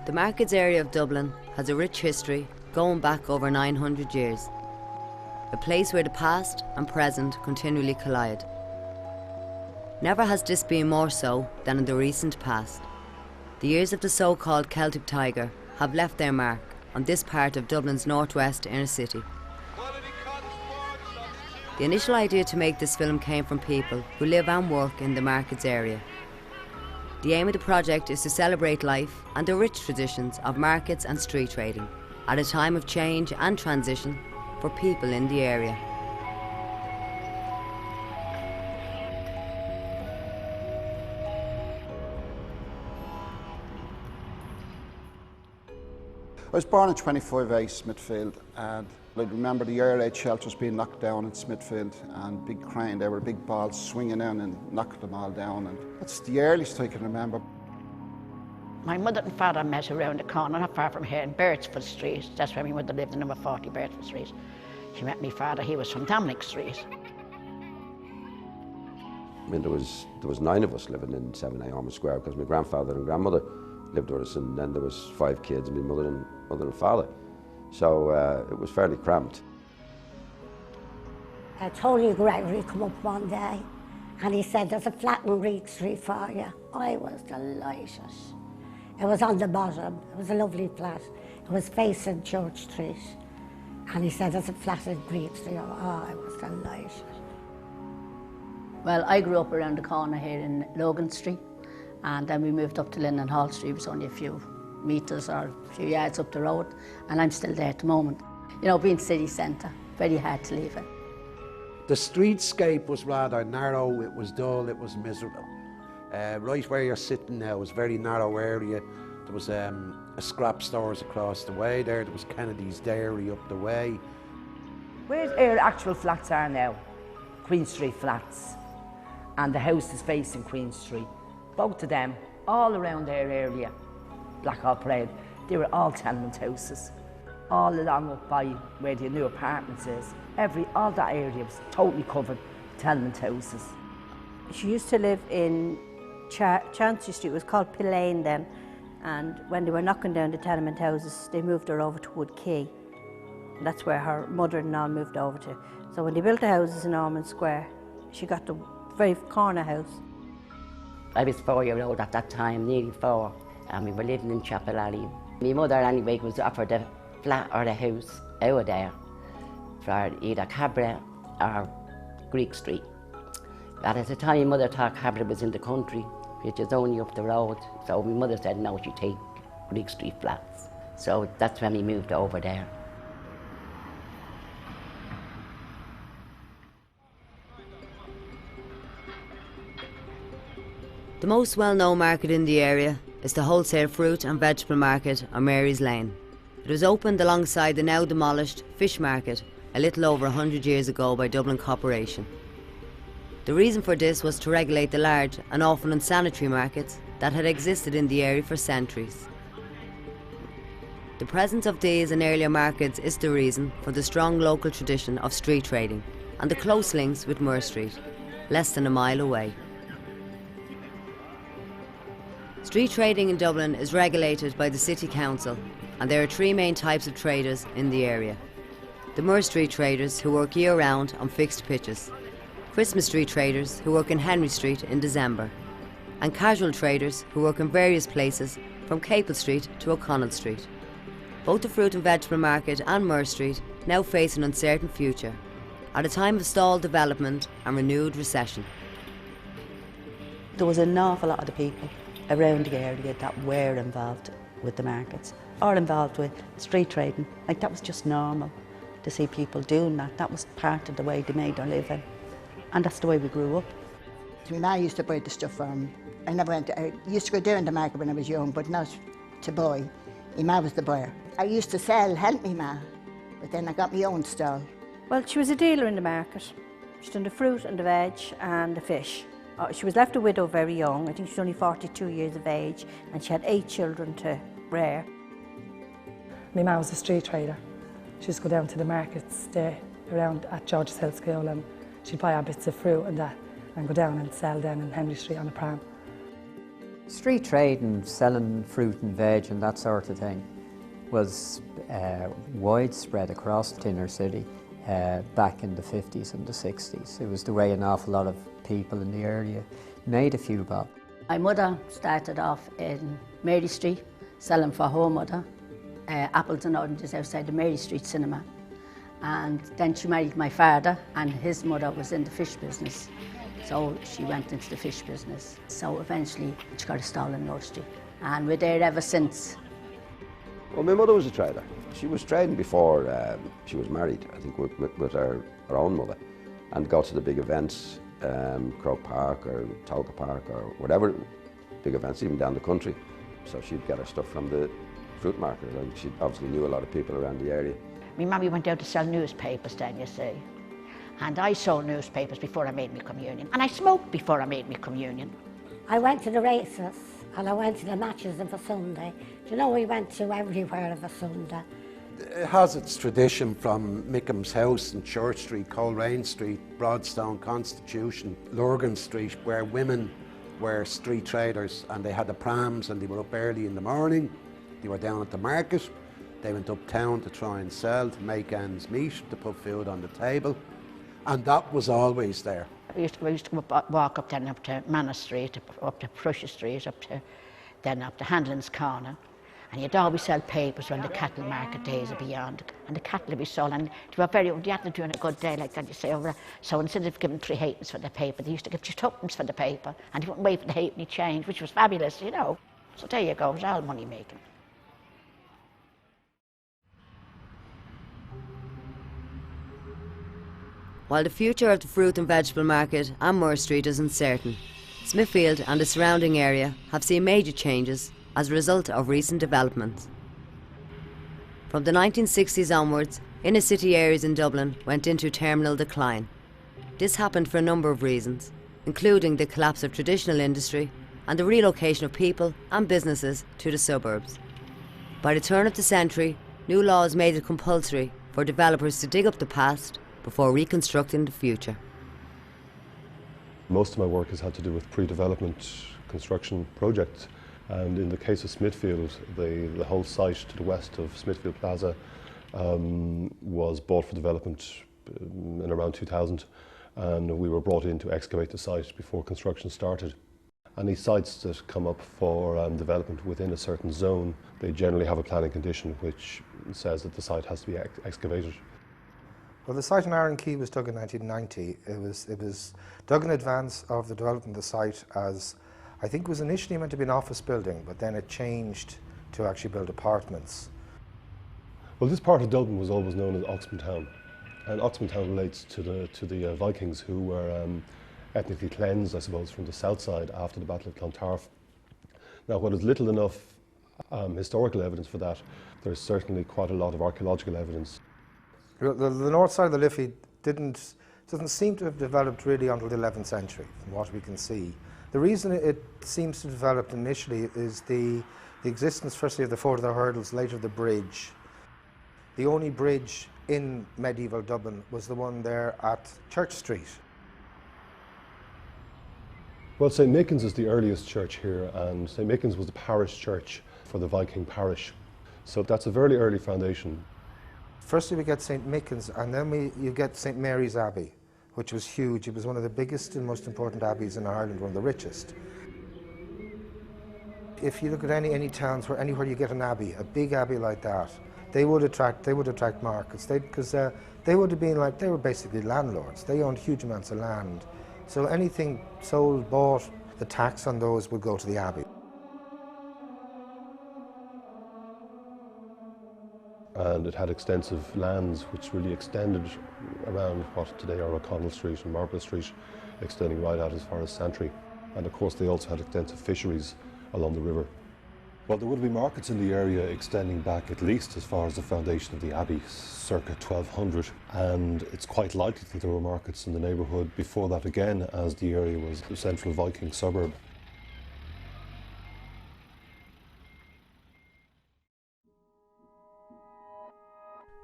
The markets area of Dublin has a rich history going back over 900 years. A place where the past and present continually collide. Never has this been more so than in the recent past. The years of the so-called Celtic Tiger have left their mark on this part of Dublin's northwest inner city. The initial idea to make this film came from people who live and work in the markets area. The aim of the project is to celebrate life and the rich traditions of markets and street trading at a time of change and transition for people in the area. I was born in 25A Smithfield, and I remember the Air Raid shelters being knocked down in Smithfield, and big crane, there were big balls swinging in and knocking them all down, and that's the earliest I can remember. My mother and father met around the corner, not far from here, in Birdsford Street. That's where my mother lived, in number 40 Birdsford Street. She met my father, he was from Dominic Street. I mean, there was 9 of us living in 7A Ormond Square, because my grandfather and grandmother lived with us, and then there was 5 kids, my mother and father. So it was fairly cramped. Tony Gregory come up one day and he said, "There's a flat in Greek Street for you." I was delighted. It was on the bottom, it was a lovely flat. It was facing Church Street. And he said, "There's a flat in Greek Street." Oh, I was delighted. Well, I grew up around the corner here in Logan Street, and then we moved up to Linden Hall Street. It was only a few metres or a few yards up the road, and I'm still there at the moment. You know, being city centre, very hard to leave it. The streetscape was rather narrow, it was dull, it was miserable. Right where you're sitting now was a very narrow area. There was a scrap stores across the way there was Kennedy's Dairy up the way. Where our actual flats are now, Queen Street flats, and the house is facing Queen Street. Both of them, all around our area, Blackhall Parade, they were all tenement houses. All along up by where the new apartments is. All that area was totally covered with tenement houses. She used to live in Chancery Street, it was called Pillane then, and when they were knocking down the tenement houses, they moved her over to Wood Quay. And that's where her mother-in-law moved over to. So when they built the houses in Ormond Square, she got the very corner house. I was 4-year-old at that time, nearly 4, and we were living in Chapel Alley. My mother anyway was offered the flat or the house out of there for either Cabra or Greek Street. But at the time, my mother thought Cabra was in the country, which is only up the road. So my mother said no, she'd take Greek Street flats. So that's when we moved over there. The most well-known market in the area is the wholesale fruit and vegetable market on Mary's Lane. It was opened alongside the now demolished fish market a little over 100 years ago by Dublin Corporation. The reason for this was to regulate the large and often unsanitary markets that had existed in the area for centuries. The presence of these and earlier markets is the reason for the strong local tradition of street trading and the close links with Moore Street, less than a mile away. Street trading in Dublin is regulated by the City Council, and there are 3 main types of traders in the area. The Moore Street traders, who work year-round on fixed pitches, Christmas Street traders, who work in Henry Street in December, and casual traders, who work in various places from Capel Street to O'Connell Street. Both the fruit and vegetable market and Moore Street now face an uncertain future, at a time of stalled development and renewed recession. There was an awful lot of the people around the area that were involved with the markets or involved with street trading. Like, that was just normal to see people doing that. That was part of the way they made their living, and that's the way we grew up. My ma used to buy the stuff for me. I used to go down the market when I was young, but not to buy. My ma was the buyer. I used to help me ma, but then I got my own stall. Well, she was a dealer in the market. She done the fruit and the veg and the fish. She was left a widow very young. I think she was only 42 years of age, and she had 8 children to rear. My mum was a street trader. She used to go down to the markets there around at George's Hill School, and she'd buy our bits of fruit and that and go down and sell down in Henry Street on a pram. Street trading, selling fruit and veg and that sort of thing was widespread across the inner city back in the 50s and the 60s. It was the way an awful lot of people in the area made a few bob. My mother started off in Mary Street, selling for her mother, apples and oranges outside the Mary Street cinema. And then she married my father, and his mother was in the fish business. So she went into the fish business. So eventually she got a stall in North Street. And we're there ever since. Well, my mother was a trader. She was trading before she was married, I think, with her own mother, and go to the big events, Croke Park or Tolka Park or whatever, big events, even down the country. So she'd get her stuff from the fruit market, and she obviously knew a lot of people around the area. My mummy went out to sell newspapers then, you see. And I sold newspapers before I made my communion. And I smoked before I made my communion. I went to the races and I went to the matches of a Sunday. Do you know, we went to everywhere of a Sunday. It has its tradition from Mickham's House in Church Street, Coleraine Street, Broadstone, Constitution, Lurgan Street, where women were street traders and they had the prams and they were up early in the morning. They were down at the market. They went uptown to try and sell, to make ends meet, to put food on the table. And that was always there. We used to go walk up to Manor Street, up to Prussia Street, then up to Hanlon's Corner. And you'd always sell papers when the cattle market days are beyond. And the cattle would be sold, and they were you had to do on a good day like that, you say, so instead of giving 3 halfpence for the paper, they used to give you 2pence for the paper, and you wouldn't wait for the halfpenny change, which was fabulous, you know. So there you go, it was all money making. While the future of the fruit and vegetable market and Moore Street is uncertain, Smithfield and the surrounding area have seen major changes as a result of recent developments. From the 1960s onwards, inner city areas in Dublin went into terminal decline. This happened for a number of reasons, including the collapse of traditional industry and the relocation of people and businesses to the suburbs. By the turn of the century, new laws made it compulsory for developers to dig up the past before reconstructing the future. Most of my work has had to do with pre-development construction projects, and in the case of Smithfield, the whole site to the west of Smithfield Plaza was bought for development in around 2000, and we were brought in to excavate the site before construction started. Any sites that come up for development within a certain zone, they generally have a planning condition which says that the site has to be excavated. Well, the site in Iron Quay was dug in 1990. It was dug in advance of the development of the site as, I think it was initially meant to be an office building, but then it changed to actually build apartments. Well, this part of Dublin was always known as Oxman Town, and Oxman Town relates to the Vikings who were ethnically cleansed, I suppose, from the south side after the Battle of Clontarf. Now, while there's little enough historical evidence for that, there's certainly quite a lot of archaeological evidence. The north side of the Liffey doesn't seem to have developed really until the 11th century, from what we can see. The reason it seems to have developed initially is the existence, firstly, of the Ford of the Hurdles, later the bridge. The only bridge in medieval Dublin was the one there at Church Street. Well, St. Mickens is the earliest church here, and St. Mickens was the parish church for the Viking parish. So that's a very early foundation. Firstly, we get St. Mickens, and then you get St. Mary's Abbey, which was huge. It was one of the biggest and most important abbeys in Ireland, one of the richest. If you look at any towns where anywhere you get an abbey, a big abbey like that, they would attract markets, because they would have been like, they were basically landlords. They owned huge amounts of land. So anything sold, bought, the tax on those would go to the abbey. And it had extensive lands which really extended around what today are O'Connell Street and Marble Street, extending right out as far as Santry. And of course they also had extensive fisheries along the river. Well, there would be markets in the area extending back at least as far as the foundation of the abbey, circa 1200, and it's quite likely that there were markets in the neighbourhood before that again, as the area was a central Viking suburb.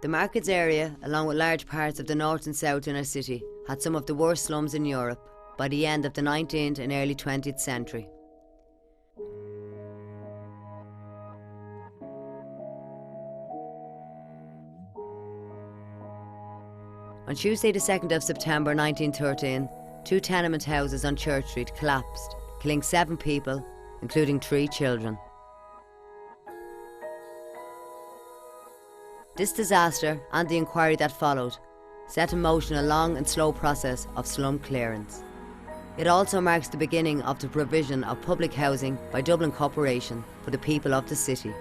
The markets area, along with large parts of the north and south inner city, had some of the worst slums in Europe by the end of the 19th and early 20th century. On Tuesday the 2nd of September 1913, 2 tenement houses on Church Street collapsed, killing 7 people, including 3 children. This disaster and the inquiry that followed set in motion a long and slow process of slum clearance. It also marks the beginning of the provision of public housing by Dublin Corporation for the people of the city.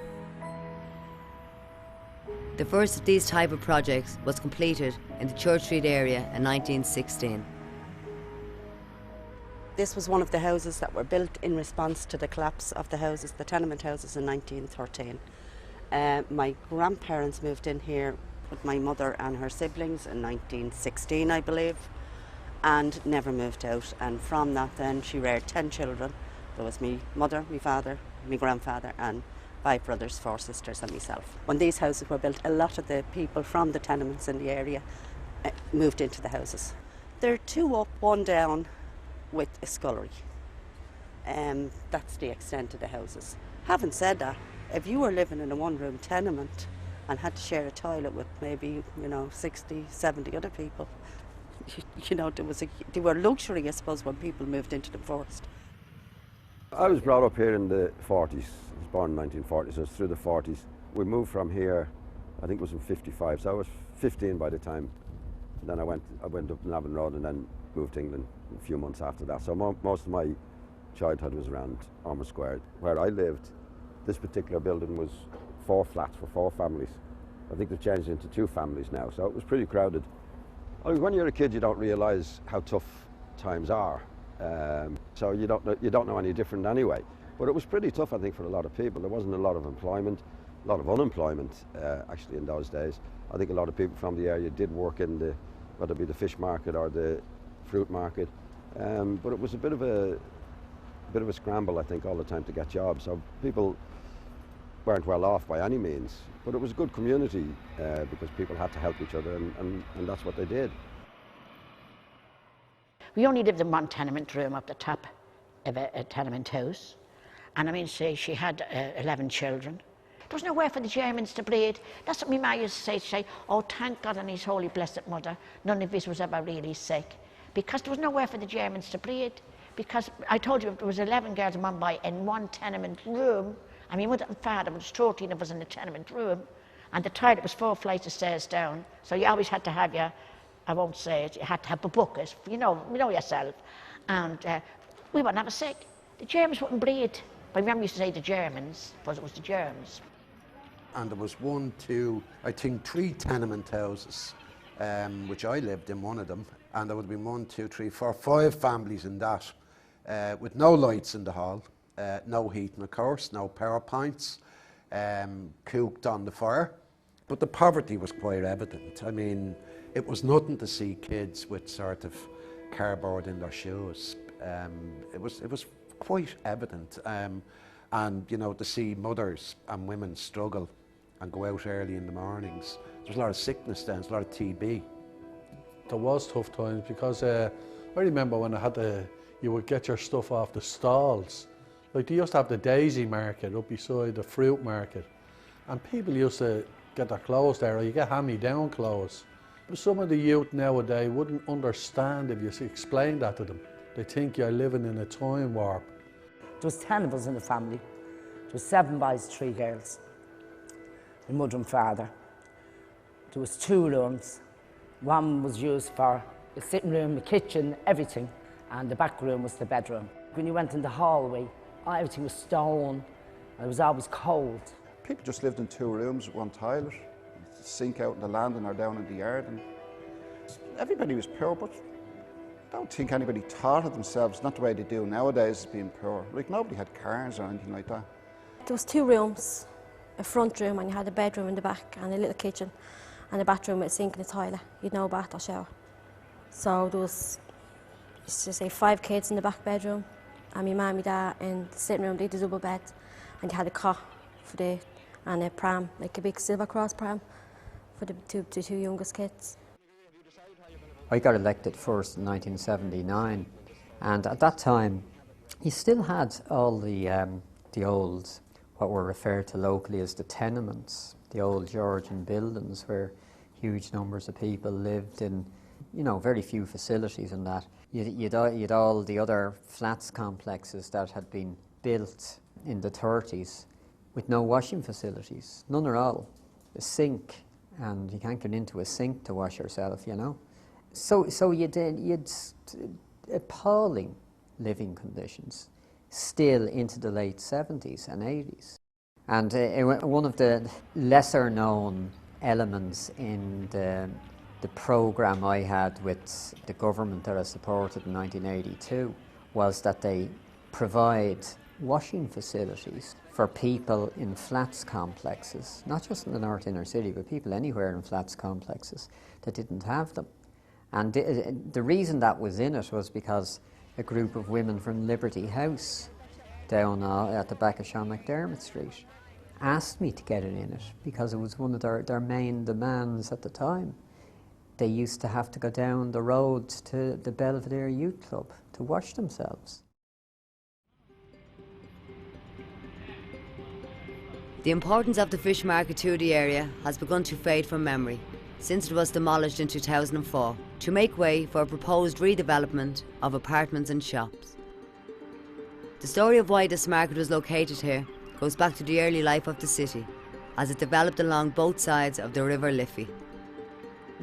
The first of these type of projects was completed in the Church Street area in 1916. This was one of the houses that were built in response to the collapse of the houses, the tenement houses in 1913. My grandparents moved in here with my mother and her siblings in 1916, I believe, and never moved out. And from that then she reared 10 children. There was me mother, my father, my grandfather and 5 brothers, 4 sisters and myself. When these houses were built, a lot of the people from the tenements in the area moved into the houses. There are 2 up, 1 down with a scullery. That's the extent of the houses. Having said that, if you were living in a 1-room tenement and had to share a toilet with maybe, 60, 70 other people, they were luxury, I suppose, when people moved into them first. I was brought up here in the 40s. I was born in 1940, so it's through the 40s. We moved from here, I think it was in 55, so I was 15 by the time. And then I went up Navan Road and then moved to England a few months after that. So most of my childhood was around Ormond Square. Where I lived, this particular building was 4 flats for 4 families. I think they've changed into 2 families now, so it was pretty crowded. I mean, when you're a kid, you don't realise how tough times are. So you don't know any different anyway. But it was pretty tough, I think, for a lot of people. There wasn't a lot of employment, a lot of unemployment, actually, in those days. I think a lot of people from the area did work in whether it be the fish market or the fruit market. But it was a bit of a scramble, I think, all the time to get jobs. So people weren't well off by any means. But it was a good community because people had to help each other, and that's what they did. We only lived in 1 tenement room up the top of a tenement house. And I mean, say she had 11 children. There was nowhere for the Germans to bleed. That's what my ma used to say, oh, thank God and His Holy Blessed Mother, none of us was ever really sick. Because there was nowhere for the Germans to bleed. Because I told you there was 11 girls and 1 boy in 1 tenement room. I mean, mother and father, was 13 of us in the tenement room. And the toilet was 4 flights of stairs down. So you always had to have I won't say it, you had to have a bucket, you know yourself. And we were never sick. The Germans wouldn't bleed. My mum used to say the Germans, because it was the germs. And there was 1, 2, I think 3 tenement houses, which I lived in one of them. And there would have been 1, 2, 3, 4, 5 families in that, with no lights in the hall, no heating, of course, no power points, cooked on the fire. But the poverty was quite evident. I mean, it was nothing to see kids with sort of cardboard in their shoes. It was quite evident. And, to see mothers and women struggle and go out early in the mornings. There was a lot of sickness then, there was a lot of TB. There was tough times because I remember when you would get your stuff off the stalls. Like they used to have the daisy market up beside the fruit market. And people used to get their clothes there, or you get hand-me-down clothes. But some of the youth nowadays wouldn't understand if you explained that to them. They think you're living in a time warp. There was 10 of us in the family. There was 7 boys, 3 girls. My mother and father. There was 2 rooms. 1 was used for the sitting room, the kitchen, everything. And the back room was the bedroom. When you went in the hallway, everything was stone. And it was always cold. People just lived in 2 rooms with 1 toilet. Sink out in the landing or down in the yard. And everybody was poor, but I don't think anybody thought of themselves, not the way they do nowadays, as being poor. Like, nobody had cars or anything like that. There was 2 rooms, a front room, and you had a bedroom in the back, and a little kitchen, and a bathroom with a sink and a toilet. You'd no bath or shower. So there was, used to say, 5 kids in the back bedroom, and my mum and dad in the sitting room, they had a double bed, and you had a cot and a pram, like a big Silver Cross pram, for the 2 youngest kids. I got elected first in 1979, and at that time you still had all the old, what were referred to locally as the tenements, the old Georgian buildings where huge numbers of people lived in you know, very few facilities in that. You'd all the other flats complexes that had been built in the 30s with no washing facilities, none at all. A sink, and you can't get into a sink to wash yourself, you know. So you'd appalling living conditions still into the late 70s and 80s. And one of the lesser known elements in the programme I had with the government that I supported in 1982 was that they provide washing facilities for people in flats complexes, not just in the North Inner City, but people anywhere in flats complexes that didn't have them. And the reason that was in it was because a group of women from Liberty House down at the back of Sean McDermott Street asked me to get it in it because it was one of their main demands at the time. They used to have to go down the road to the Belvedere Youth Club to wash themselves. The importance of the fish market to the area has begun to fade from memory since it was demolished in 2004 to make way for a proposed redevelopment of apartments and shops. The story of why this market was located here goes back to the early life of the city as it developed along both sides of the River Liffey.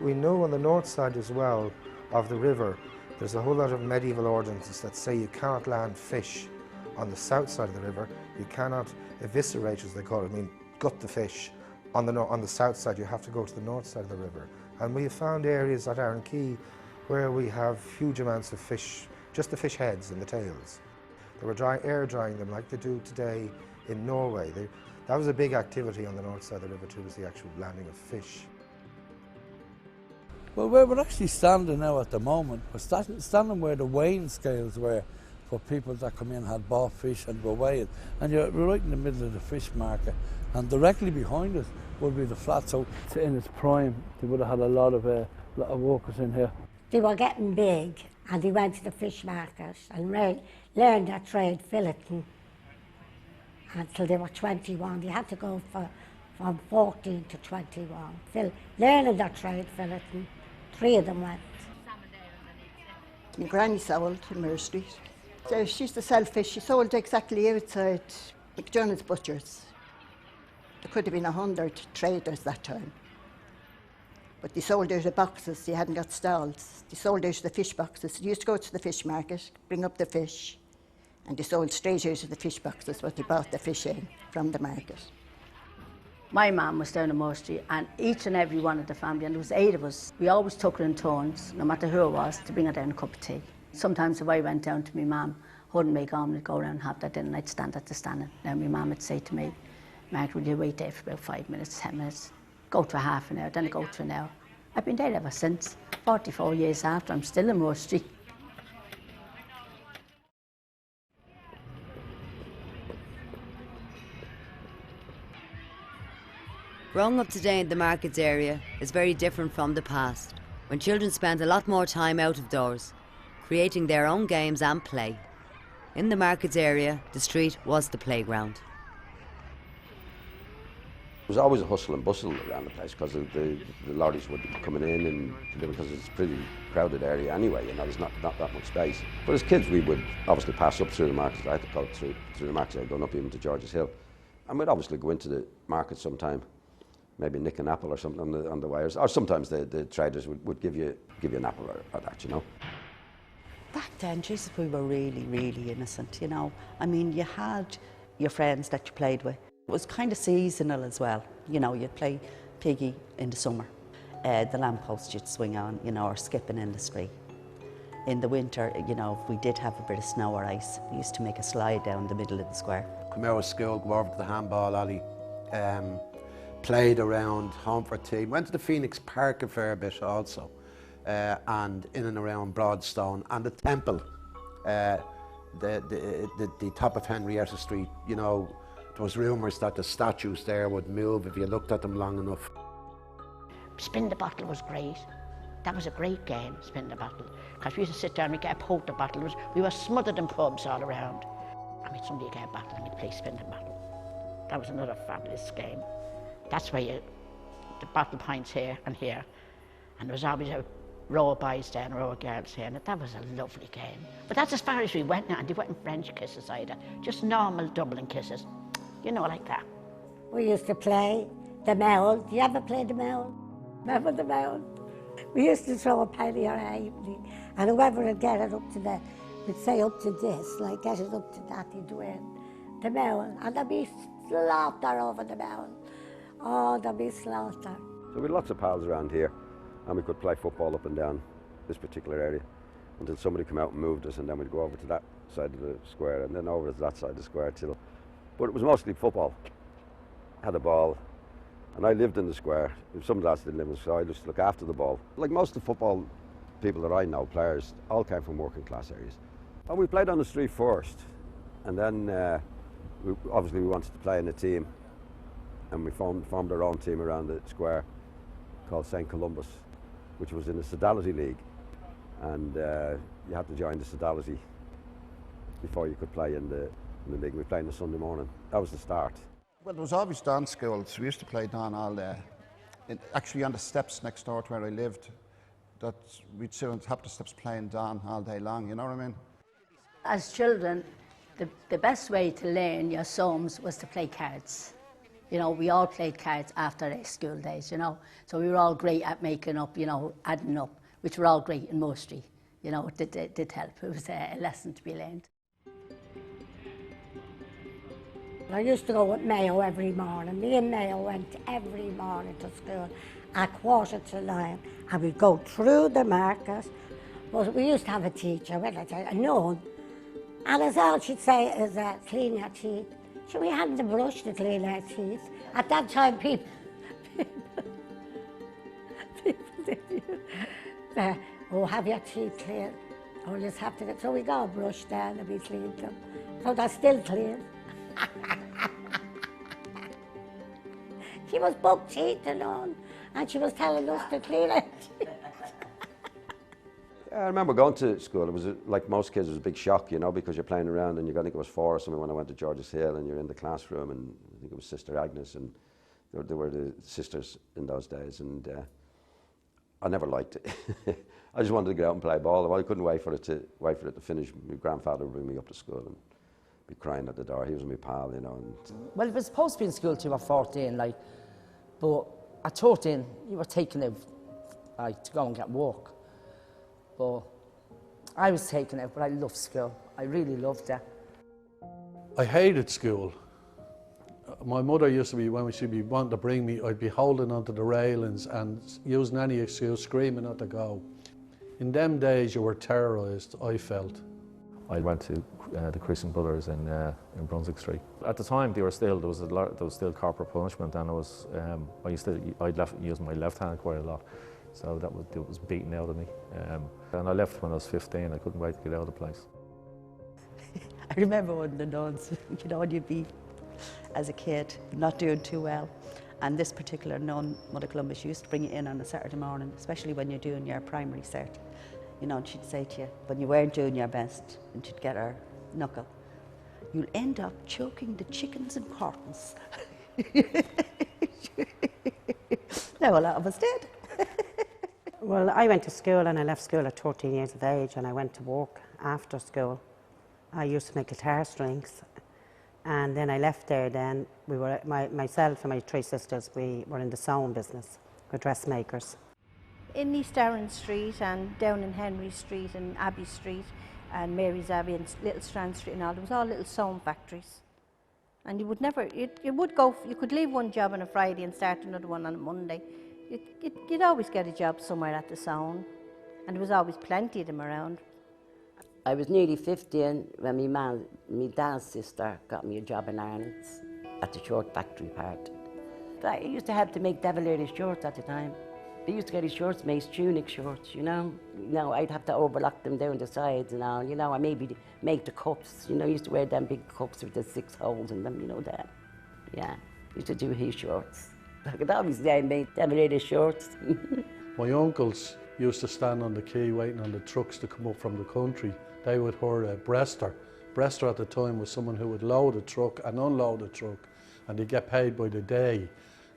We know on the north side as well of the river, there's a whole lot of medieval ordinances that say you cannot land fish on the south side of the river. You cannot eviscerate, as they call it, I mean gut the fish. On the south side, you have to go to the north side of the river. And we have found areas at Arran Quay where we have huge amounts of fish, just the fish heads and the tails. They were air drying them like they do today in Norway. That was a big activity on the north side of the river too, was the actual landing of fish. Well, where we're actually standing now at the moment, we're standing where the weighing scales were for people that come in, had bought fish and were weighed. And you're right in the middle of the fish market. And directly behind us would be the flat. So in its prime, they would have had a lot of workers in here. They were getting big and they went to the fish market and learned that trade filleting until they were 21. They had to go from 14 to 21. Learning that trade filleting, 3 of them went. My granny sold in Mare Street. So she used to sell fish. She sold exactly outside McDonald's Butchers. There could have been 100 traders that time. But they sold out of boxes, they hadn't got stalls. They sold out of the fish boxes. They used to go to the fish market, bring up the fish, and they sold straight out of the fish boxes what they bought the fish in from the market. My mum was down in Moore Street, and each and every one of the family, and there was 8 of us, we always took her in turns, no matter who it was, to bring her down a cup of tea. Sometimes if I went down to my mum, wouldn't make omelette, go around and have that dinner, and I'd stand at the standing. Now my mum would say to me, Margaret, will you wait there for about 5 minutes, 10 minutes? Go to half an hour, then I go to an hour. I've been there ever since. 44 years after, I'm still in Moore Street. Growing up today in the markets area is very different from the past, when children spent a lot more time out of doors, creating their own games and play. In the markets area, the street was the playground. There was always a hustle and bustle around the place because the lorries would be coming in, and because it's a pretty crowded area anyway, you know, there's not that much space. But as kids, we would obviously pass up through the markets. I had to go through the markets. I'd gone up even to George's Hill, and we'd obviously go into the market sometime, maybe nick an apple or something on the way, or sometimes the traders would give you an apple or that, you know. Back then, Jesus, we were really, really innocent, you know. I mean, you had your friends that you played with. It was kind of seasonal as well. You know, you'd play piggy in the summer. The lamppost you'd swing on, you know, or skipping in the street. In the winter, you know, if we did have a bit of snow or ice, we used to make a slide down the middle of the square. Come out of school, go over to the handball alley, played around, home for tea. Went to the Phoenix Park a fair bit also, and in and around Broadstone and the Temple, the top of Henrietta Street. You know, there was rumours that the statues there would move if you looked at them long enough. Spin the bottle was great. That was a great game, spin the bottle. Because we used to sit down and we'd get a poke the bottle. We were smothered in pubs all around. I mean, somebody would get a bottle and we'd play spin the bottle. That was another fabulous game. That's where the bottle pints here and here. And there was always a row of boys there and row of girls here, and that was a lovely game. But that's as far as we went now, and they weren't French kisses either, just normal Dublin kisses, you know, like that. We used to play the mound. Do you ever play the mound? Remember the mound? We used to throw a penny or halfpenny, and whoever would get it up to the, we'd say up to this, like get it up to that, he'd win. The mound, and there'd be slaughter over the mound. Oh, there'd be slaughter. So we had lots of pals around here, and we could play football up and down this particular area until somebody came out and moved us, and then we'd go over to that side of the square and then over to that side of the square till. But it was mostly football. Had a ball, and I lived in the square. Some lads didn't live in the square, I just look after the ball. Like most of the football people that I know, players, all came from working class areas. And we played on the street first, and then obviously we wanted to play in a team, and we formed our own team around the square called St. Columbus, which was in the Sodality League, and you had to join the Sodality before you could play in the league. We played on the Sunday morning. That was the start. Well, there was always Don schools. We used to play Don all day. Actually on the steps next door to where I lived, that we'd sit on top of the steps playing Don all day long, you know what I mean? As children, the best way to learn your sums was to play cards. You know, we all played cards after our school days, you know. So we were all great at making up, you know, adding up, which were all great in Mostry. You know, it did help. It was a lesson to be learned. I used to go with Mayo every morning. Me and Mayo went every morning to school at 9:15, and we'd go through the market. But we used to have a teacher, well, a nun, and as all she'd say is clean your teeth. So we had the brush to clean our teeth. At that time, people did, oh, have your teeth clean. Oh, let's have to. So we got a brush down and we cleaned them. So they're still clean. She was buck teething on, and she was telling us to clean it. I remember going to school. It was like most kids, it was a big shock, you know, because you're playing around and I think it was 4 or something when I went to George's Hill, and you're in the classroom, and I think it was Sister Agnes, and they were the sisters in those days, and I never liked it. I just wanted to get out and play ball. I couldn't wait for it to finish. My grandfather would bring me up to school and be crying at the door. He was my pal, you know. And well, it was supposed to be in school till you were 14, like, but at 13 you were taken out like, to go and get work. But I was taken out, but I loved school. I really loved it. I hated school. My mother used to be, when she'd be wanting to bring me, I'd be holding onto the railings and using any excuse, screaming at the go. In them days, you were terrorised, I felt. I went to the Christian Brothers in Brunswick Street. At the time, there was still corporal punishment, and I'd use my left hand quite a lot, so it was beaten out of me. And I left when I was 15. I couldn't wait to get out of the place. I remember one of the nuns, you know, when you'd be, as a kid, not doing too well. And this particular nun, Mother Columbus, used to bring you in on a Saturday morning, especially when you're doing your primary cert. You know, and she'd say to you, when you weren't doing your best, and she'd get her knuckle, you'll end up choking the chickens and curtains. Now a lot of us did. Well, I went to school, and I left school at 13 years of age, and I went to work after school. I used to make guitar strings, and then I left there then. We were, myself and my 3 sisters, we were in the sewing business. We're dressmakers. In East Arran Street and down in Henry Street and Abbey Street and Mary's Abbey and Little Strand Street and all, there was all little sewing factories. And you would never, you could leave one job on a Friday and start another one on a Monday. You'd always get a job somewhere at the sewing, and there was always plenty of them around. I was nearly 15 when my dad's sister got me a job in Ireland's at the short factory part. I used to have to make devil early shorts at the time. They used to get his shorts made, tunic shorts, you know. I'd have to overlock them down the sides and all, you know, or maybe make the cups, you know. I used to wear them big cups with the 6 holes in them, you know that. Yeah, used to do his shorts. I could always say I made devil early shorts. My uncles used to stand on the quay waiting on the trucks to come up from the country. They would hire a breaster. Breaster at the time was someone who would load a truck and unload a truck, and they'd get paid by the day.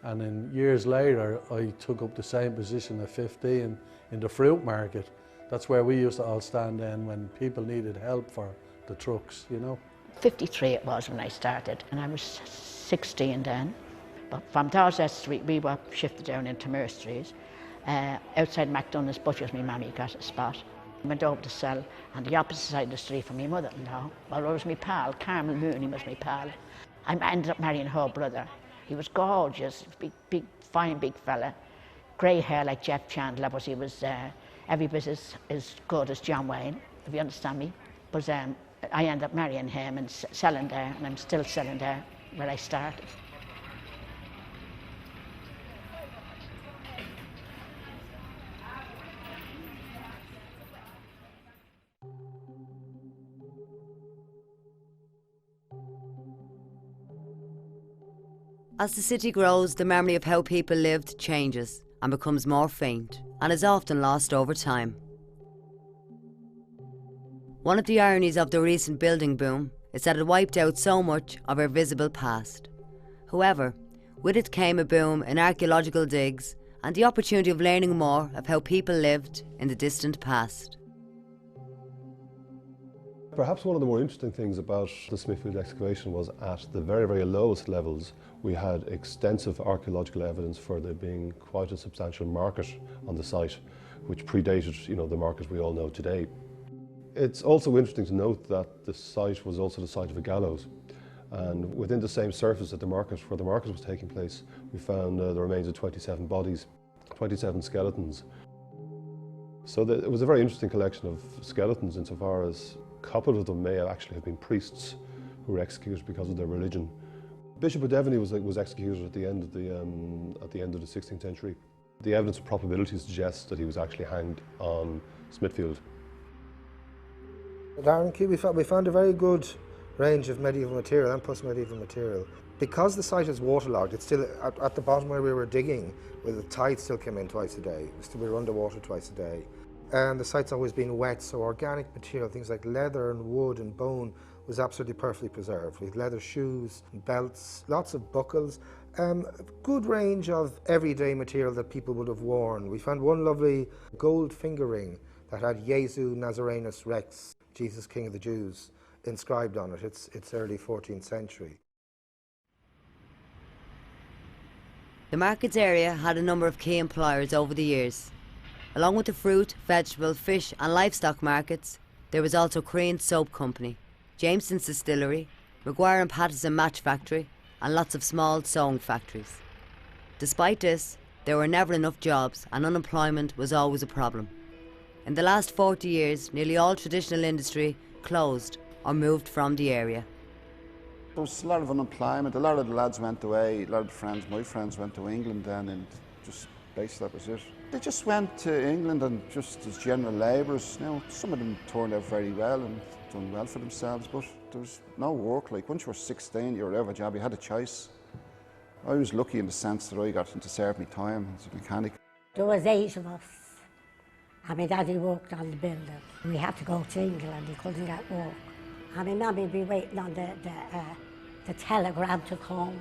And then years later, I took up the same position at 15 in the fruit market. That's where we used to all stand then when people needed help for the trucks, you know. 53 it was when I started, and I was 16 then. But from Dorset Street, we were shifted down into Mer Street. Outside McDonald's Butcher's, my mammy got a spot. I went over to sell on the opposite side of the street from my mother-in-law. Well, it was my pal, Carmel Mooney was my pal. I ended up marrying her brother. He was gorgeous, big, fine, big fella. Grey hair like Jeff Chandler, but he was every bit as good as John Wayne, if you understand me. But I ended up marrying him and selling there, and I'm still selling there where I started. As the city grows, the memory of how people lived changes and becomes more faint, and is often lost over time. One of the ironies of the recent building boom is that it wiped out so much of our visible past. However, with it came a boom in archaeological digs and the opportunity of learning more of how people lived in the distant past. Perhaps one of the more interesting things about the Smithfield excavation was at the very, very lowest levels we had extensive archaeological evidence for there being quite a substantial market on the site, which predated, the market we all know today. It's also interesting to note that the site was also the site of a gallows, and within the same surface at the market where the market was taking place, we found the remains of 27 bodies, 27 skeletons. So it was a very interesting collection of skeletons insofar as a couple of them may actually have been priests who were executed because of their religion. Bishop of Devaney was executed at the end of the 16th century. The evidence of probability suggests that he was actually hanged on Smithfield. Darren Q, we found a very good range of medieval material and post-medieval material. Because the site is waterlogged, it's still at the bottom where we were digging, where the tide still came in twice a day. We were underwater twice a day. And the site's always been wet, so organic material, things like leather and wood and bone, was absolutely perfectly preserved. We had leather shoes, belts, lots of buckles, a good range of everyday material that people would have worn. We found one lovely gold finger ring that had Jesu Nazarenus Rex, Jesus King of the Jews, inscribed on it. It's early 14th century. The markets area had a number of key employers over the years. Along with the fruit, vegetable, fish and livestock markets, there was also Crean's Soap Company, Jameson's Distillery, Maguire and Patterson Match Factory and lots of small sewing factories. Despite this, there were never enough jobs and unemployment was always a problem. In the last 40 years, nearly all traditional industry closed or moved from the area. There was a lot of unemployment. A lot of the lads went away. A lot of my friends went to England then, and just basically that was it. They just went to England and just as general labourers. Some of them turned out very well and done well for themselves, but there was no work. Like once you were 16, you were out of a job. You had a choice. I was lucky in the sense that I got to serve my time as a mechanic. There was 8 of us, and my daddy worked on the building. We had to go to England. He couldn't get work. And my mummy would be waiting on the telegram to come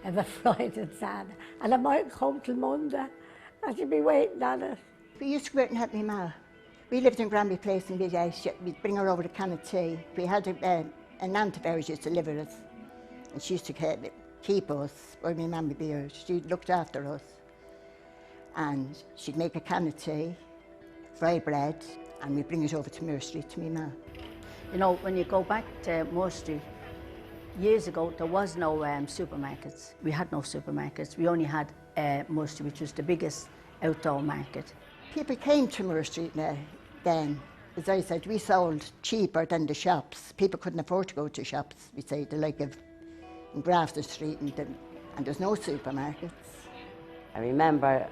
every Friday and Saturday. And it might come till Monday, and she'd be waiting on it. We used to go out and help my ma. We lived in Granby Place in Village. We'd bring her over a can of tea. We had an aunt of ours used to live with us, and she used to keep us, or my mum would be here. She looked after us. And she'd make a can of tea, fry bread, and we'd bring it over to Moore Street to my ma. You know, when you go back to Moore Street, years ago there was no supermarkets. We had no supermarkets. We only had Moore Street, which was the biggest outdoor market. People came to Moore Street then. As I said, we sold cheaper than the shops. People couldn't afford to go to shops, we say, the like of in Grafton Street, and there's no supermarkets. I remember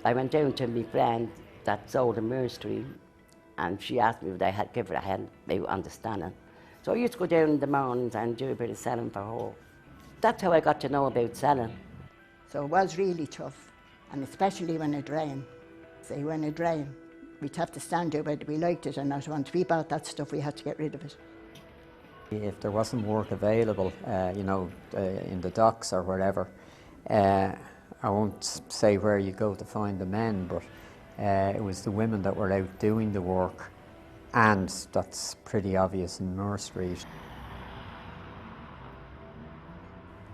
I went down to my friend that sold in Moore Street, and she asked me if I had give her a hand about understanding. So I used to go down in the mornings and do a bit of selling for her. That's how I got to know about selling. So it was really tough, and especially when it rained. Say when it rained, we'd have to stand there whether we liked it or not. Once we bought that stuff, we had to get rid of it. If there wasn't work available, in the docks or wherever, I won't say where you go to find the men, but it was the women that were out doing the work, and that's pretty obvious in Moore Street.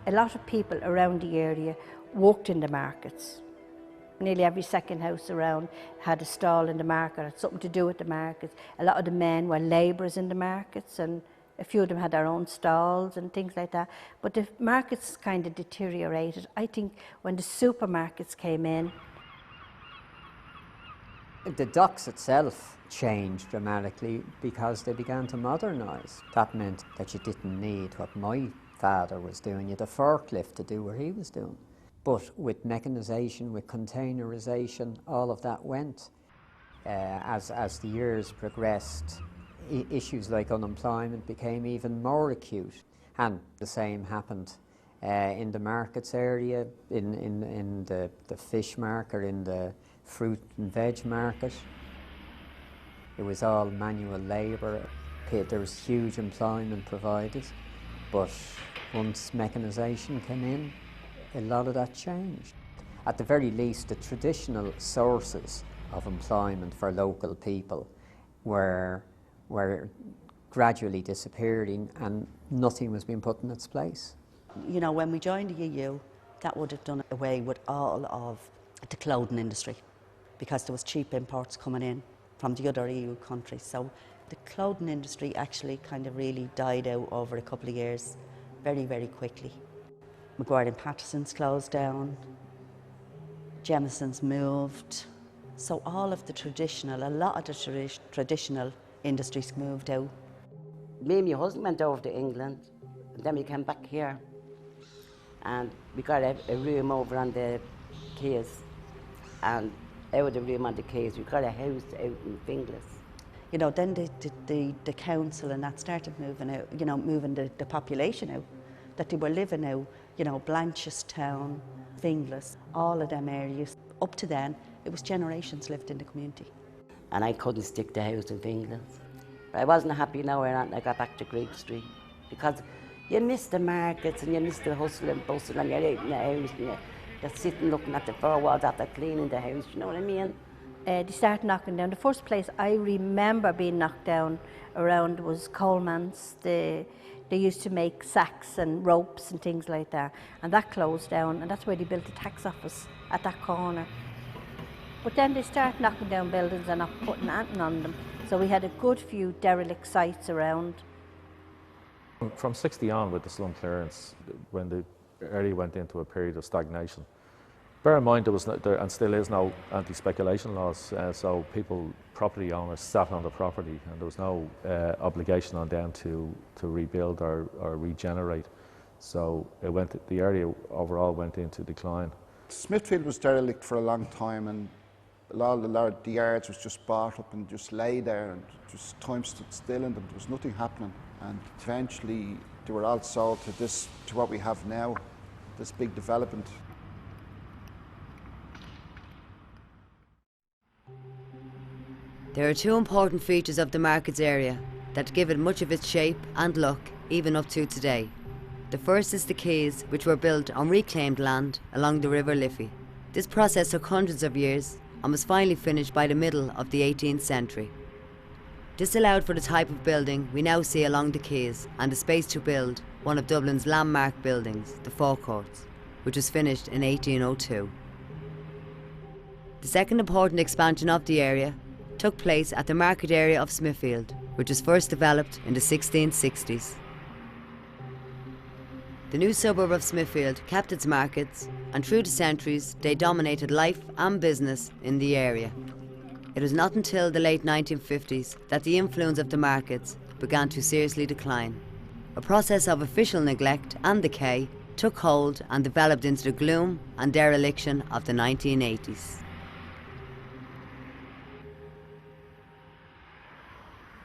A lot of people around the area worked in the markets. Nearly every second house around had a stall in the market, had something to do with the markets. A lot of the men were labourers in the markets, and a few of them had their own stalls and things like that. But the markets kind of deteriorated, I think, when the supermarkets came in. The docks itself changed dramatically because they began to modernise. That meant that you didn't need what my father was doing. You had a forklift to do what he was doing. But with mechanisation, with containerisation, all of that went. As the years progressed, issues like unemployment became even more acute. And the same happened in the markets area, in the fish market, in the fruit and veg market. It was all manual labour. There was huge employment provided. But once mechanisation came in, a lot of that changed. At the very least, the traditional sources of employment for local people were gradually disappearing, and nothing was being put in its place. You know, when we joined the EU, that would have done away with all of the clothing industry, because there was cheap imports coming in from the other EU countries. So the clothing industry actually kind of really died out over a couple of years, very, very quickly. Maguire and Patterson's closed down, Jemisin's moved. So all of the traditional, a lot of the traditional industries moved out. Me and my husband went over to England, and then we came back here. And we got a room over on the quays, and out of the room on the quays, we got a house out in Finglas. You know, then the council and that started moving out, you know, moving the population out, that they were living out, you know, Blanchestown, Finglas, all of them areas. Up to then, it was generations lived in the community. And I couldn't stick the house in Finglas. I wasn't happy now when I got back to Greek Street, because you miss the markets and you miss the hustle and bustle, and you're out in the house and you're sitting looking at the four walls after cleaning the house, you know what I mean? They started knocking down. The first place I remember being knocked down around was Coleman's. They used to make sacks and ropes and things like that, and that closed down, and that's where they built the tax office at that corner. But then they started knocking down buildings and not putting anything on them, so we had a good few derelict sites around. From 60 on, with the slum clearance, when the area went into a period of stagnation, bear in mind there was and still is no anti-speculation laws, so property owners sat on the property, and there was no obligation on them to rebuild or regenerate. So the area overall went into decline. Smithfield was derelict for a long time, and a lot of the yards was just bought up and just lay there, and just time stood still in them. There was nothing happening, and eventually they were all sold to what we have now, this big development. There are two important features of the markets area that give it much of its shape and look even up to today. The first is the quays, which were built on reclaimed land along the River Liffey. This process took hundreds of years and was finally finished by the middle of the 18th century. This allowed for the type of building we now see along the quays and the space to build one of Dublin's landmark buildings, the forecourts, which was finished in 1802. The second important expansion of the area took place at the market area of Smithfield, which was first developed in the 1660s. The new suburb of Smithfield kept its markets, and through the centuries they dominated life and business in the area. It was not until the late 1950s that the influence of the markets began to seriously decline. A process of official neglect and decay took hold and developed into the gloom and dereliction of the 1980s.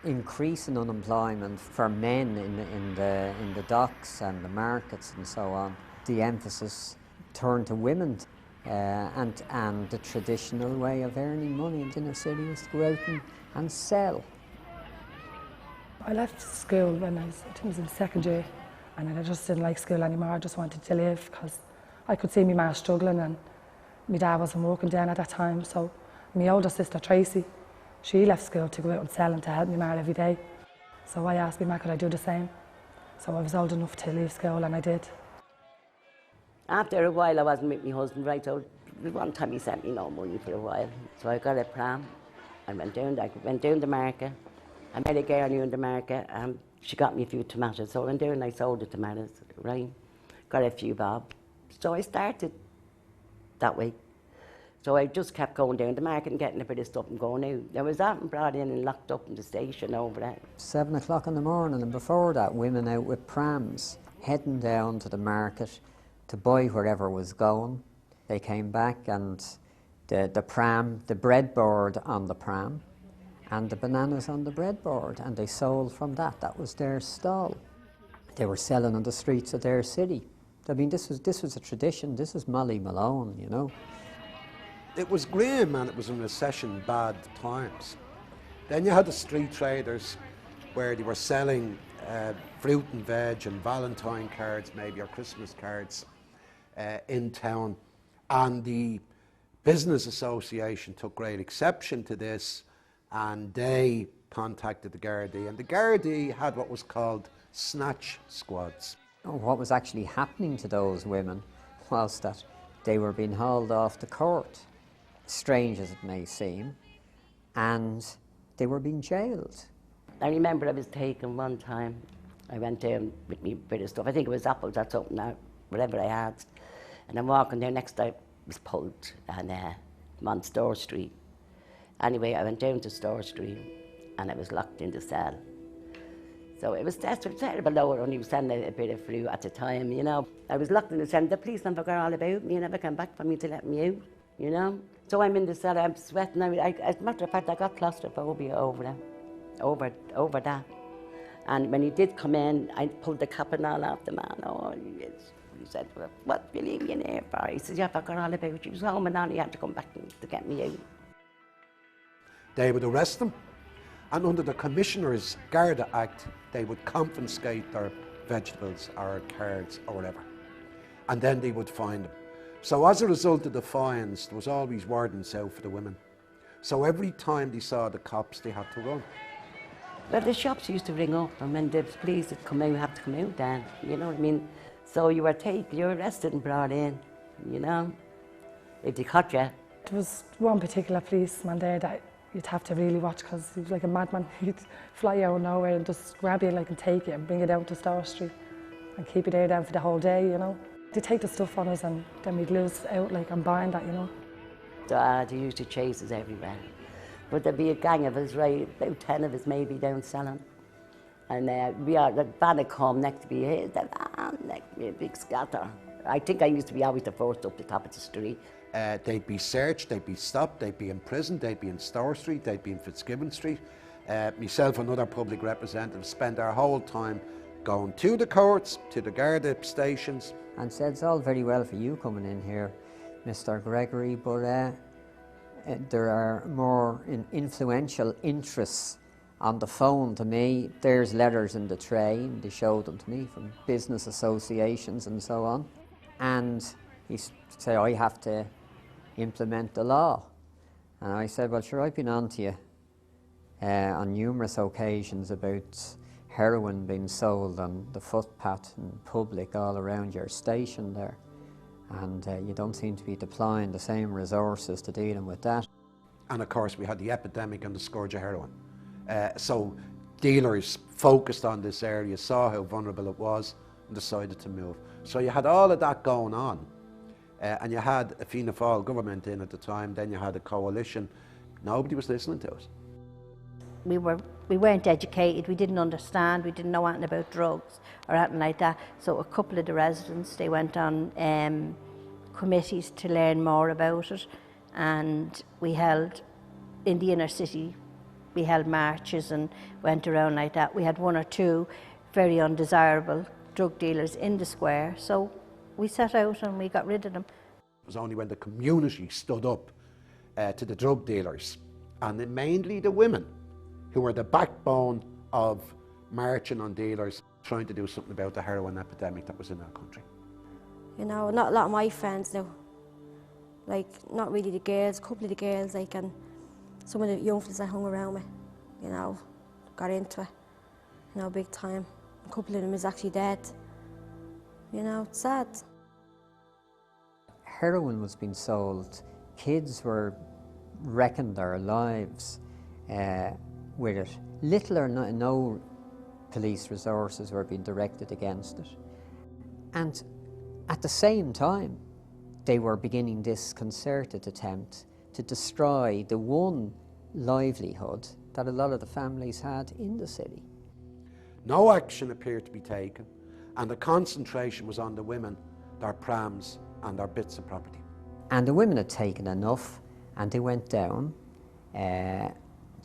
Increase in unemployment for men in the docks and the markets and so on. The emphasis turned to women, and the traditional way of earning money in the inner city was to go out and sell. I left school when I think it was in the second year, and I just didn't like school anymore. I just wanted to live, because I could see my ma struggling, and My dad wasn't working then at that time, so my older sister Tracy, she left school to go out and sell and to help my ma every day. So I asked my ma could I do the same. So I was old enough to leave school and I did. After a while I wasn't with my husband, right, so one time he sent me no money for a while. So I got a pram and went down the market. I met a girl in the market and she got me a few tomatoes. So I went down and I sold the tomatoes, right? Got a few bob. So I started that way. So I just kept going down the market and getting a bit of stuff and going out. There was that and brought in and locked up in the station over there. 7 o'clock in the morning, and before that, women out with prams, heading down to the market to buy wherever was going. They came back and the pram, the breadboard on the pram, and the bananas on the breadboard, and they sold from that. That was their stall. They were selling on the streets of their city. I mean, this was a tradition. This is Molly Malone, you know. It was grim and it was a recession, bad times. Then you had the street traders where they were selling fruit and veg and Valentine cards, maybe, or Christmas cards in town. And the business association took great exception to this, and they contacted the Gardaí. And the Gardaí had what was called snatch squads. What was actually happening to those women was that they were being hauled off to court, strange as it may seem, and they were being jailed. I remember I was taken one time. I went down with me bit of stuff. I think it was apples or something, now, whatever I had. And I'm walking there, next day I was pulled, and I'm on Store Street. Anyway, I went down to Store Street and I was locked in the cell. So it was terrible lower, only was selling a bit of fruit at the time, you know. I was locked in the cell, the policeman forgot all about me and never came back for me to let me out, you know. So I'm in the cell, I'm sweating. As a matter of fact, I got claustrophobia over that. And when he did come in, I pulled the cap and all off the man. Oh, he said, well, what are you leaving in here for? He said, yeah, I forgot all about you. He was home and all, he had to come back to get me out. They would arrest them, and under the Commissioner's Garda Act, they would confiscate their vegetables or cards or whatever, and then they would fine them. So as a result of the fines, there was always wardens out for the women. So every time they saw the cops, they had to run. Well, the shops used to ring up, and when the police would come out, you have to come out then, you know what I mean? So you were arrested and brought in, you know, if they caught you. There was one particular policeman there that you'd have to really watch, because he was like a madman. He'd fly out of nowhere and just grab you like and take it and bring it down to Store Street and keep it there then for the whole day, you know. They'd take the stuff on us and then we'd lose out like and buying that, you know. They used to chase us everywhere. But there'd be a gang of us, right, about 10 of us maybe down selling. And the van would come next to me, here's the van, next to me, a big scatter. I think I used to be always the first up the top of the street. They'd be searched, they'd be stopped, they'd be in prison, they'd be in Store Street, they'd be in Fitzgibbon Street. Myself and other public representatives spent our whole time going to the courts, to the Garda stations. And said, it's all very well for you coming in here, Mr. Gregory, but there are more influential interests on the phone to me. There's letters in the train, they showed them to me from business associations and so on. And he said, I have to implement the law. And I said, well, sure, I've been on to you on numerous occasions about heroin being sold on the footpath in public all around your station there. And you don't seem to be deploying the same resources to dealing with that. And of course we had the epidemic and the scourge of heroin. So dealers focused on this area, saw how vulnerable it was and decided to move. So you had all of that going on. And you had a Fianna Fáil government in at the time, then you had a coalition. Nobody was listening to us. We weren't educated, we didn't understand, we didn't know anything about drugs or anything like that. So a couple of the residents, they went on committees to learn more about it, and we held, in the inner city, we held marches and went around like that. We had one or two very undesirable drug dealers in the square, so we set out and we got rid of them. It was only when the community stood up to the drug dealers, and mainly the women, who were the backbone of marching on dealers, trying to do something about the heroin epidemic that was in our country. You know, not a lot of my friends knew. Like, not really the girls, a couple of the girls, like, and some of the young fellas that hung around me, you know, got into it, you know, big time. A couple of them is actually dead. You know, it's sad. Heroin was being sold. Kids were wrecking their lives with it. Little or no police resources were being directed against it. And at the same time, they were beginning this concerted attempt to destroy the one livelihood that a lot of the families had in the city. No action appeared to be taken, and the concentration was on the women, their prams and their bits of property. And the women had taken enough, and they went down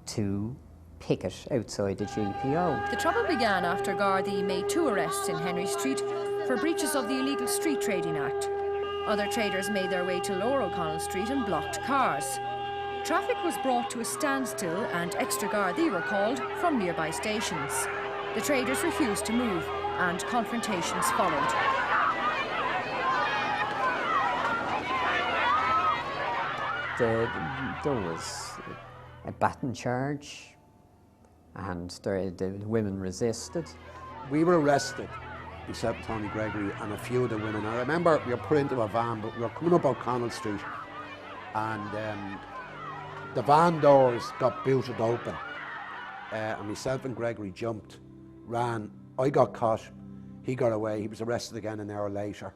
to picket outside the GPO. The trouble began after Gardaí made 2 arrests in Henry Street for breaches of the Illegal Street Trading Act. Other traders made their way to Lower O'Connell Street and blocked cars. Traffic was brought to a standstill and extra Gardaí were called from nearby stations. The traders refused to move and confrontations followed. There was a baton charge, and the women resisted. We were arrested, myself and Tony Gregory and a few of the women. I remember we were put into a van, but we were coming up O'Connell Street, and the van doors got booted open, and myself and Gregory jumped, ran. I got caught, he got away, he was arrested again an hour later.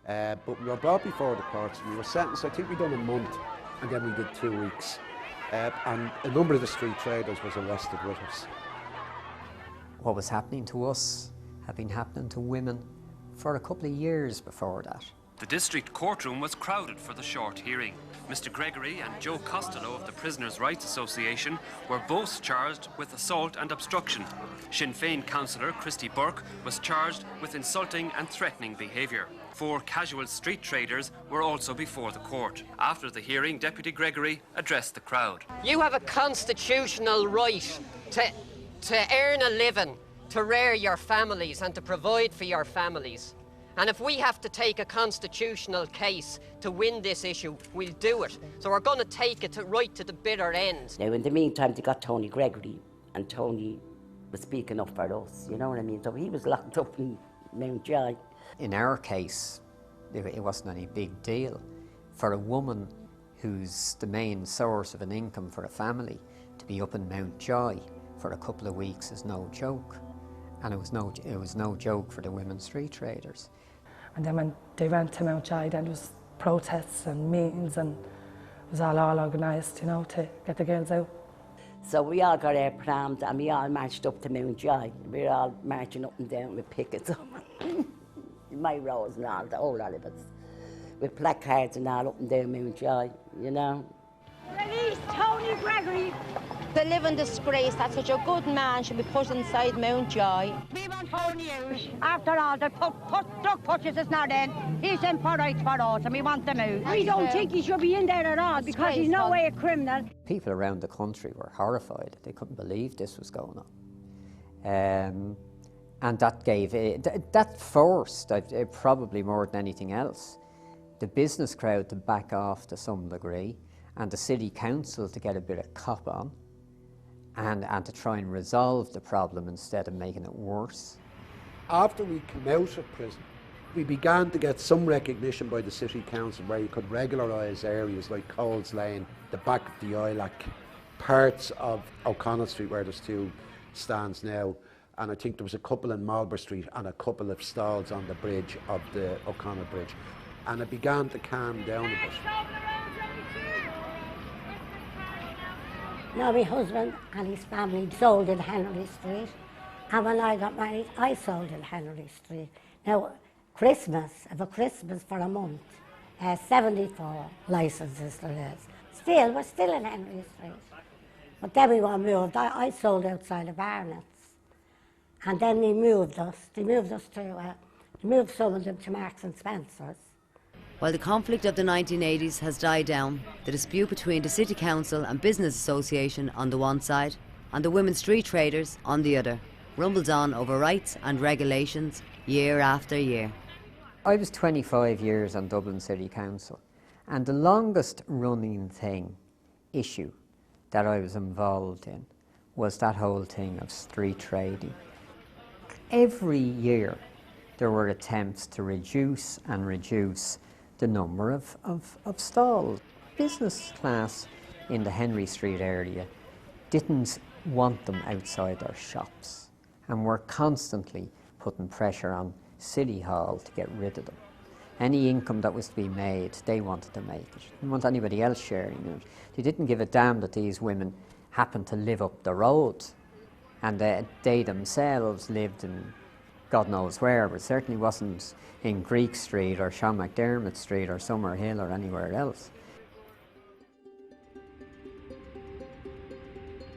But we were brought before the courts, and we were sentenced. I think we done a month, and then we did 2 weeks. And a number of the street traders was arrested with us. What was happening to us had been happening to women for a couple of years before that. The district courtroom was crowded for the short hearing. Mr. Gregory and Joe Costello of the Prisoners' Rights Association were both charged with assault and obstruction. Sinn Féin councillor Christy Burke was charged with insulting and threatening behaviour. 4 casual street traders were also before the court. After the hearing, Deputy Gregory addressed the crowd. You have a constitutional right to earn a living, to rear your families and to provide for your families. And if we have to take a constitutional case to win this issue, we'll do it. So we're going to take it right to the bitter end. Now, in the meantime, they got Tony Gregory, and Tony was speaking up for us, you know what I mean? So he was locked up in Mountjoy. In our case, it wasn't any big deal. For a woman who's the main source of an income for a family to be up in Mountjoy for a couple of weeks is no joke. And it was no joke for the women street traders. And then when they went to Mountjoy, then there was protests and meetings, and it was all organised, you know, to get the girls out. So we all got our prams and we all marched up to Mountjoy. We were all marching up and down with pickets on. My rows and all, the whole lot of us. With placards and all up and down Mountjoy, you know. Release Tony Gregory! The living disgrace that such a good man should be put inside Mountjoy. We want Tony out. After all, the drug purchase is not in. He's in for rights for us and we want them out. We don't think he should be in there at all because he's no way a criminal. People around the country were horrified. They couldn't believe this was going on. And that gave, that forced, probably more than anything else, the business crowd to back off to some degree, and the city council to get a bit of cop on, and to try and resolve the problem instead of making it worse. After we came out of prison, we began to get some recognition by the city council where you could regularise areas like Coles Lane, the back of the Ilac, parts of O'Connell Street where there's 2 stands now, and I think there was a couple in Marlborough Street and a couple of stalls on the bridge of the O'Connell Bridge. And it began to calm down a bit. Now my husband and his family sold in Henry Street, and when I got married I sold in Henry Street. Now Christmas, for Christmas for a month, 74 licences there is. Still, we're still in Henry Street. But then we were moved. I sold outside of Barnett's, and then they moved us to, they moved some of them to Marks and Spencer's. While the conflict of the 1980s has died down, the dispute between the City Council and Business Association on the one side and the women street traders on the other rumbles on over rights and regulations year after year. I was 25 years on Dublin City Council, And the longest running issue that I was involved in was that whole thing of street trading. Every year there were attempts to reduce the number of stalls. Business class in the Henry Street area didn't want them outside their shops and were constantly putting pressure on City Hall to get rid of them. Any income that was to be made, they wanted to make it. They didn't want anybody else sharing it. They didn't give a damn that these women happened to live up the road and they themselves lived in God knows where, but certainly wasn't in Greek Street or Sean McDermott Street or Summerhill or anywhere else.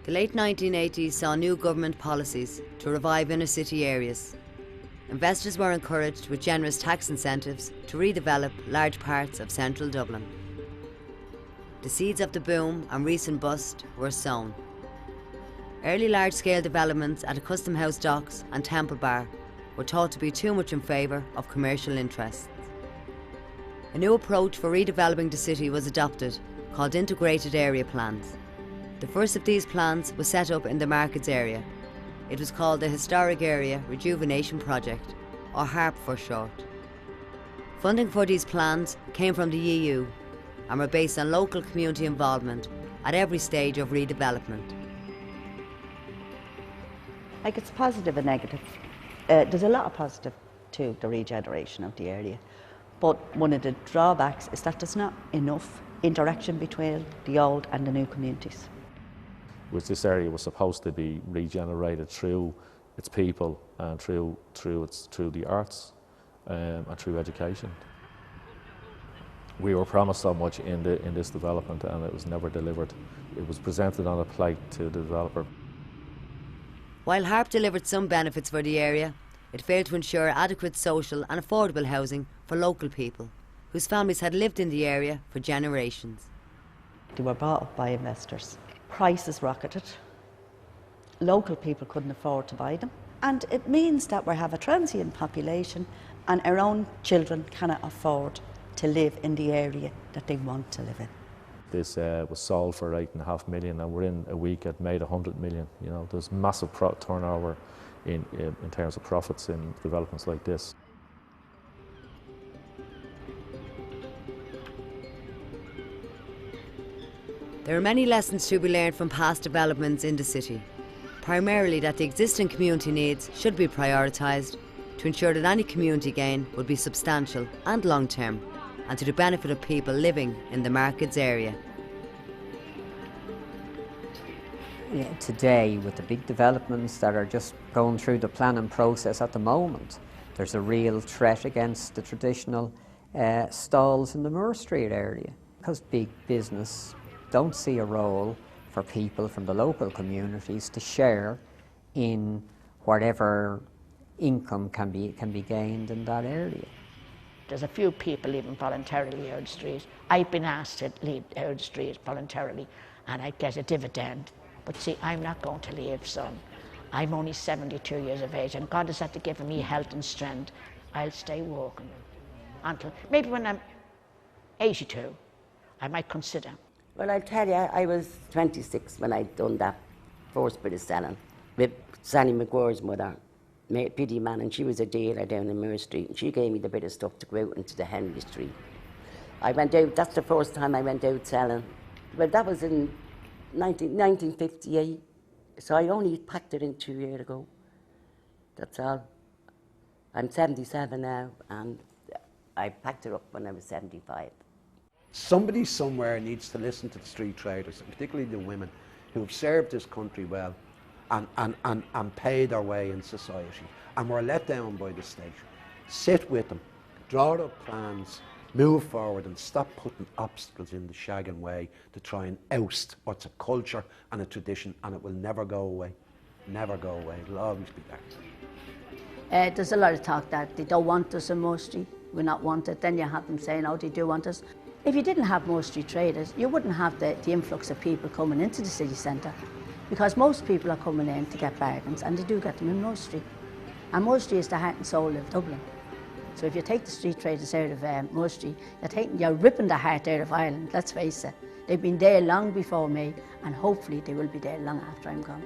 The late 1980s saw new government policies to revive inner city areas. Investors were encouraged with generous tax incentives to redevelop large parts of central Dublin. The seeds of the boom and recent bust were sown. Early large-scale developments at the Custom House docks and Temple Bar were thought to be too much in favour of commercial interests. A new approach for redeveloping the city was adopted, called Integrated Area Plans. The first of these plans was set up in the Markets area. It was called the Historic Area Rejuvenation Project, or HARP for short. Funding for these plans came from the EU and were based on local community involvement at every stage of redevelopment. Like, it's positive and negative. There's a lot of positive to the regeneration of the area, but one of the drawbacks is that there's not enough interaction between the old and the new communities. This area was supposed to be regenerated through its people and through the arts and through education. We were promised so much in this development, and it was never delivered. It was presented on a plate to the developer. While HARP delivered some benefits for the area, it failed to ensure adequate social and affordable housing for local people, whose families had lived in the area for generations. They were bought up by investors. Prices rocketed. Local people couldn't afford to buy them. And it means that we have a transient population and our own children cannot afford to live in the area that they want to live in. This was sold for $8.5 million, and within a week it made 100 million. You know, there's massive turnover in terms of profits in developments like this. There are many lessons to be learned from past developments in the city, primarily that the existing community needs should be prioritised to ensure that any community gain would be substantial and long-term, and to the benefit of people living in the Markets area. Yeah, today, with the big developments that are just going through the planning process at the moment, there's a real threat against the traditional stalls in the Moore Street area, because big business don't see a role for people from the local communities to share in whatever income can be gained in that area. There's a few people leaving voluntarily out of the street. I've been asked to leave out of the street voluntarily and I get a dividend. But see, I'm not going to leave, son. I'm only 72 years of age and God has had to give me health and strength. I'll stay working until maybe when I'm 82, I might consider. Well, I'll tell you, I was 26 when I'd done that first bit of selling with Sally McGuire's mother, Biddy Man, and she was a dealer down in Moore Street, and she gave me the bit of stuff to go out into the Henry Street. I went out, that's the first time I went out selling. Well, that was in 1958, so I only packed it in 2 years ago. That's all. I'm 77 now, and I packed it up when I was 75. Somebody somewhere needs to listen to the street traders, and particularly the women who have served this country well and paid their way in society and were let down by the state. Sit with them, draw up plans, move forward and stop putting obstacles in the shagging way to try and oust what's a culture and a tradition, and it will never go away. Never go away. It'll always be there. There's a lot of talk that they don't want us in Moore Street. We're not wanted. Then you have them saying, oh, they do want us. If you didn't have Moore Street traders, you wouldn't have the influx of people coming into the city centre, because most people are coming in to get bargains, and they do get them in Moore Street. And Moore Street is the heart and soul of Dublin. So if you take the street traders out of Moore Street, you're ripping the heart out of Ireland, let's face it. They've been there long before me, and hopefully they will be there long after I'm gone.